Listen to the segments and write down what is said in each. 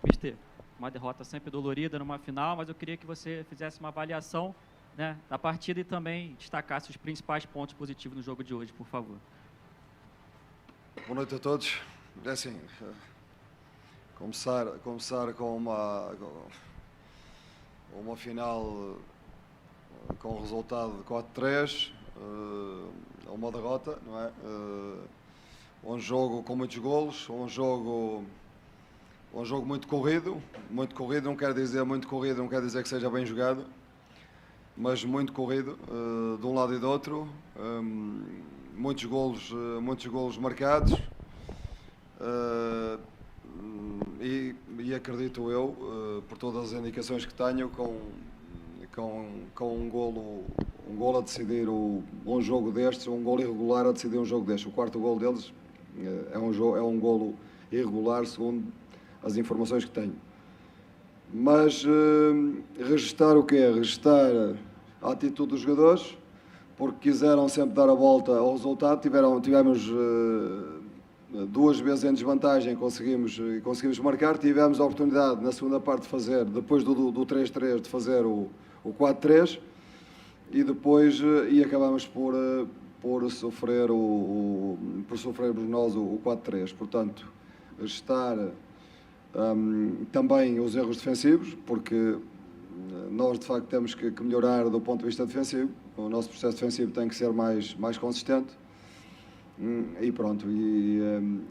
Mister, uma derrota sempre dolorida numa final, mas eu queria que você fizesse uma avaliação, né, da partida e também destacasse os principais pontos positivos no jogo de hoje, por favor. Boa noite a todos. É assim, começar com uma final com o resultado de 4-3, uma derrota, não é? Um jogo com muitos golos, um jogo muito corrido não quer dizer que seja bem jogado, mas muito corrido, de um lado e do outro, muitos golos marcados, e acredito eu, por todas as indicações que tenho, com um golo a decidir um jogo destes, um golo irregular a decidir um jogo destes. O quarto golo deles é um golo irregular, segundo as informações que tenho. Mas registar o quê? Registar a atitude dos jogadores, porque quiseram sempre dar a volta ao resultado. Tivemos duas vezes em desvantagem, conseguimos marcar. Tivemos a oportunidade na segunda parte de fazer, depois do 3-3, de fazer o 4-3, e depois acabamos por sofrermos nós o 4-3. Portanto, registar também os erros defensivos, porque nós de facto temos que melhorar do ponto de vista defensivo. O nosso processo defensivo tem que ser mais consistente, e pronto,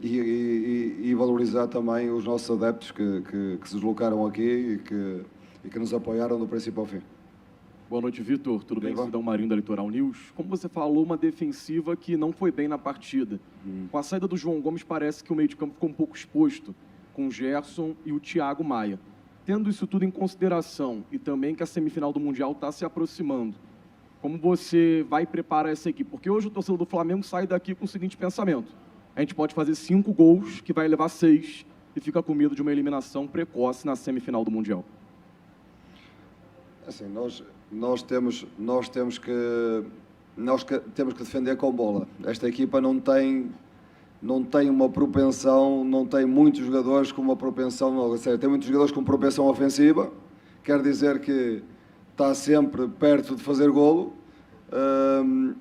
e valorizar também os nossos adeptos que se deslocaram aqui e que nos apoiaram do princípio ao fim. Boa noite, Vitor. Tudo bem? Cidadão Marinho da Litoral News. Como você falou, uma defensiva que não foi bem na partida. Com a saída do João Gomes, parece que o meio de campo ficou um pouco exposto, com o Gerson e o Thiago Maia. Tendo isso tudo em consideração e também que a semifinal do Mundial está se aproximando, como você vai preparar essa equipe? Porque hoje o torcedor do Flamengo sai daqui com o seguinte pensamento: a gente pode fazer 5 gols, que vai levar 6, e fica com medo de uma eliminação precoce na semifinal do Mundial. Assim, nós temos que defender com bola. Esta equipa não tem uma propensão, não tem muitos jogadores com uma propensão, tem muitos jogadores com propensão ofensiva, quer dizer que está sempre perto de fazer golo,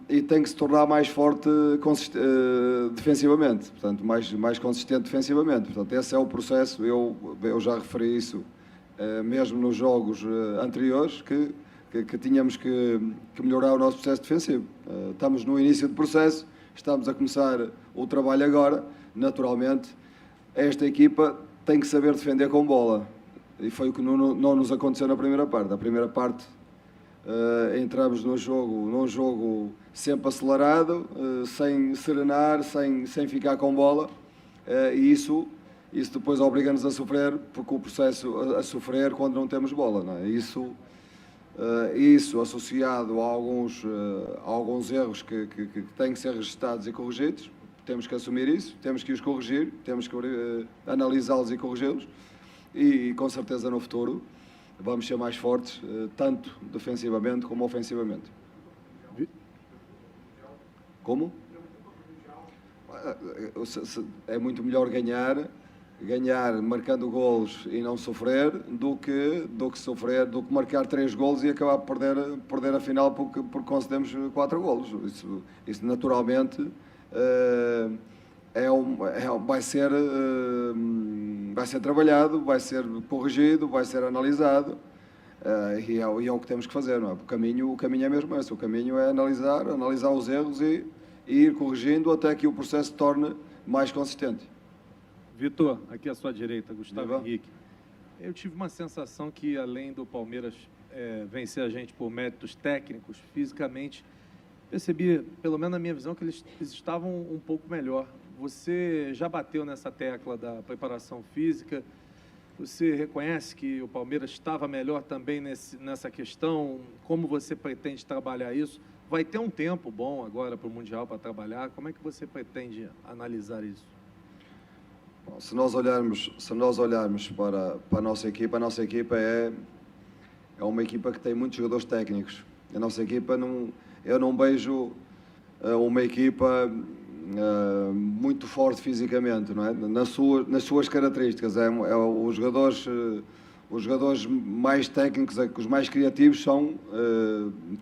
e tem que se tornar mais forte defensivamente, portanto, mais consistente defensivamente. Portanto, esse é o processo. Eu já referi isso mesmo nos jogos anteriores, que tínhamos que melhorar o nosso processo defensivo. Estamos no início do processo, estamos a começar o trabalho agora. Naturalmente, esta equipa tem que saber defender com bola, e foi o que não nos aconteceu na primeira parte. Na primeira parte entramos num jogo sempre acelerado, sem serenar, sem ficar com bola, e isso depois obriga-nos a sofrer, porque o processo a sofrer quando não temos bola, não é? Isso associado a alguns erros que têm que ser registados e corrigidos. Temos que assumir isso, temos que os corrigir, temos que analisá-los e corrigi-los, e com certeza no futuro vamos ser mais fortes, tanto defensivamente como ofensivamente. Como? É muito melhor ganhar marcando golos e não sofrer, do que marcar 3 golos e acabar por perder a final porque concedemos 4 golos. Isso naturalmente vai ser trabalhado, vai ser corrigido, vai ser analisado, e é o que temos que fazer, não é? O caminho é mesmo esse. O caminho é analisar os erros e ir corrigindo até que o processo se torne mais consistente. Vitor, aqui à sua direita, Gustavo Henrique. Eu tive uma sensação que, além do Palmeiras vencer a gente por méritos técnicos, fisicamente, percebi, pelo menos na minha visão, que eles estavam um pouco melhor. Você já bateu nessa tecla da preparação física? Você reconhece que o Palmeiras estava melhor também nessa questão? Como você pretende trabalhar isso? Vai ter um tempo bom agora para o Mundial para trabalhar. Como é que você pretende analisar isso? Bom, se nós olharmos para a nossa equipa é uma equipa que tem muitos jogadores técnicos. A nossa equipa eu não vejo uma equipa muito forte fisicamente, não é? Nas suas características. Os jogadores mais técnicos, os mais criativos são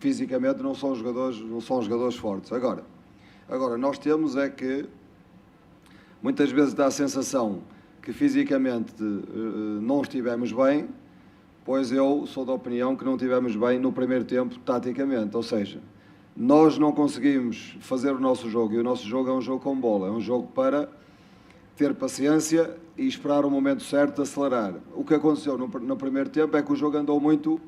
fisicamente não são jogadores fortes. Agora nós temos é que muitas vezes dá a sensação que fisicamente não estivemos bem, pois eu sou da opinião que não estivemos bem no primeiro tempo taticamente, ou seja, nós não conseguimos fazer o nosso jogo, e o nosso jogo é um jogo com bola, é um jogo para ter paciência e esperar o momento certo de acelerar. O que aconteceu no primeiro tempo é que o jogo andou muito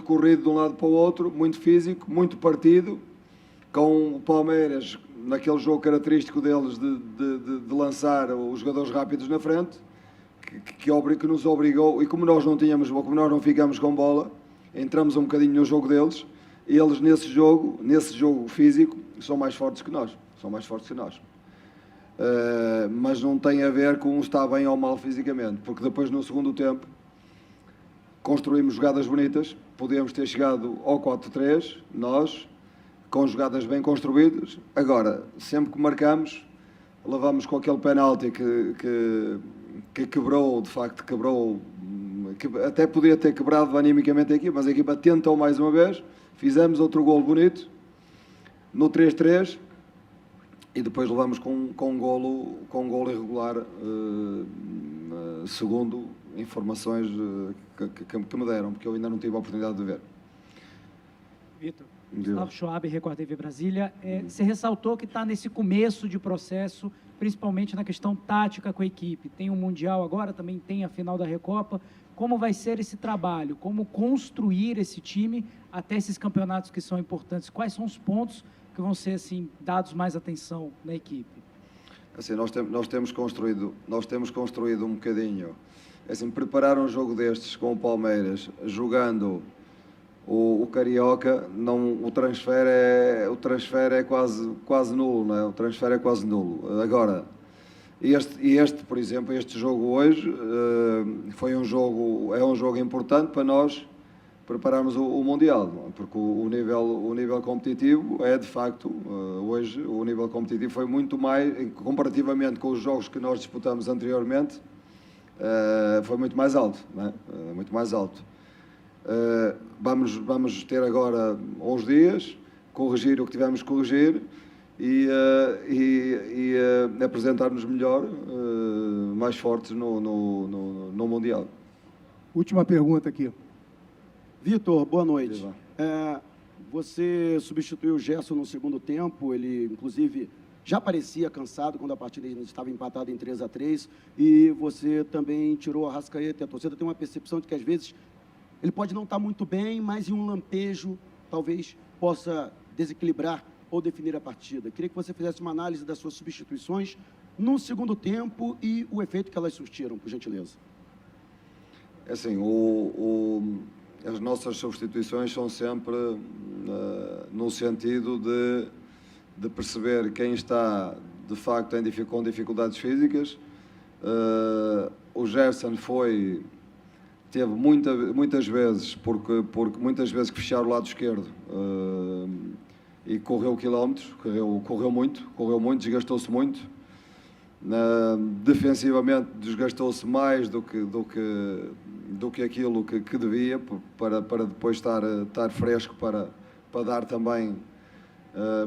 corrido de um lado para o outro, muito físico, muito partido, com o Palmeiras, naquele jogo característico deles de lançar os jogadores rápidos na frente, que nos obrigou, e como nós não ficamos com bola, entramos um bocadinho no jogo deles, e eles nesse jogo físico, são mais fortes que nós. Mas não tem a ver com estar bem ou mal fisicamente, porque depois no segundo tempo construímos jogadas bonitas, podíamos ter chegado ao 4-3, nós, com jogadas bem construídas. Agora, sempre que marcamos, levamos com aquele penalti que quebrou, de facto quebrou, que até podia ter quebrado animicamente a equipa, mas a equipa tentou mais uma vez, fizemos outro golo bonito, no 3-3, e depois levamos com um golo irregular, segundo informações que me deram, porque eu ainda não tive a oportunidade de ver. Vitor, Gustavo Schwab, Record TV Brasília. Você ressaltou que está nesse começo de processo, principalmente na questão tática com a equipe. Tem o Mundial agora, também tem a final da Recopa. Como vai ser esse trabalho? Como construir esse time até esses campeonatos que são importantes? Quais são os pontos que vão ser assim, dados mais atenção na equipe? Assim, nós temos construído um bocadinho. Assim, preparar um jogo destes com o Palmeiras, jogando o Carioca, o transfer é quase nulo, não é? O transfer é quase nulo. Agora, por exemplo, este jogo hoje é um jogo importante para nós prepararmos o Mundial, porque o nível competitivo é, de facto, hoje o nível competitivo foi muito mais, comparativamente com os jogos que nós disputamos anteriormente, foi muito mais alto, não é? Muito mais alto. Vamos ter agora uns dias, corrigir o que tivemos que corrigir e apresentar-nos melhor, mais fortes no Mundial. Última pergunta aqui. Vitor, boa noite. Você substituiu o Gerson no segundo tempo, ele inclusive já parecia cansado quando a partida estava empatada em 3-3, e você também tirou a Arrascaeta, e a torcida tem uma percepção de que às vezes ele pode não estar muito bem, mas em um lampejo talvez possa desequilibrar ou definir a partida. Queria que você fizesse uma análise das suas substituições no segundo tempo e o efeito que elas surtiram, por gentileza. Assim, as nossas substituições são sempre no sentido de perceber quem está, de facto, com dificuldades físicas. O Gerson teve muitas vezes, porque muitas vezes que fechar o lado esquerdo e correu quilómetros, correu muito, desgastou-se muito. Defensivamente desgastou-se mais do que aquilo que devia, para depois estar fresco para dar também,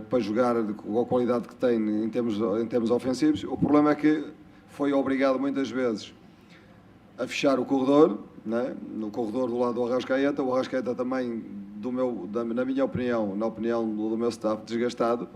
para jogar com a qualidade que tem em termos ofensivos. O problema é que foi obrigado muitas vezes a fechar o corredor, né? No corredor do lado do Arrascaeta. O Arrascaeta também, na minha opinião, na opinião do meu staff, desgastado,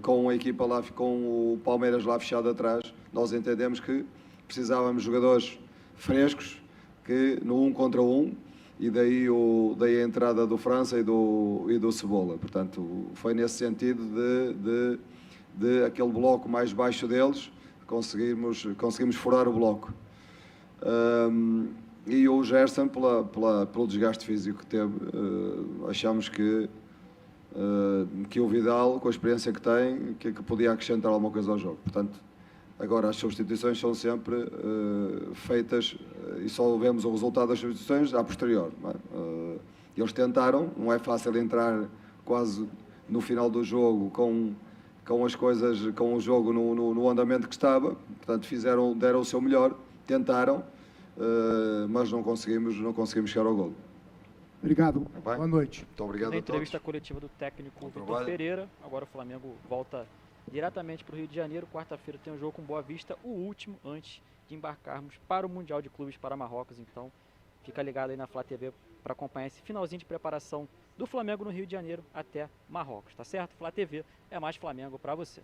com a equipa lá, com o Palmeiras lá fechado atrás. Nós entendemos que precisávamos de jogadores frescos, que no 1 contra 1, e daí a entrada do França e do Cebola. Portanto, foi nesse sentido de aquele bloco mais baixo deles, conseguimos furar o bloco. E o Gerson, pelo desgaste físico que teve, achamos que o Vidal, com a experiência que tem, que podia acrescentar alguma coisa ao jogo. Portanto, agora as substituições são sempre feitas e só vemos o resultado das substituições a posterior. Não é? Eles tentaram, não é fácil entrar quase no final do jogo com com as coisas, com o jogo no andamento que estava. Portanto, deram o seu melhor, tentaram, mas não conseguimos chegar ao gol. Obrigado. Tá Boa noite. Muito obrigado Na a todos. entrevista coletiva do técnico Vitor Pereira, agora o Flamengo volta diretamente para o Rio de Janeiro. Quarta-feira tem um jogo com Boa Vista, o último antes de embarcarmos para o Mundial de Clubes para Marrocos. Então, fica ligado aí na Flá TV para acompanhar esse finalzinho de preparação do Flamengo no Rio de Janeiro até Marrocos, tá certo? Flá TV é mais Flamengo para você.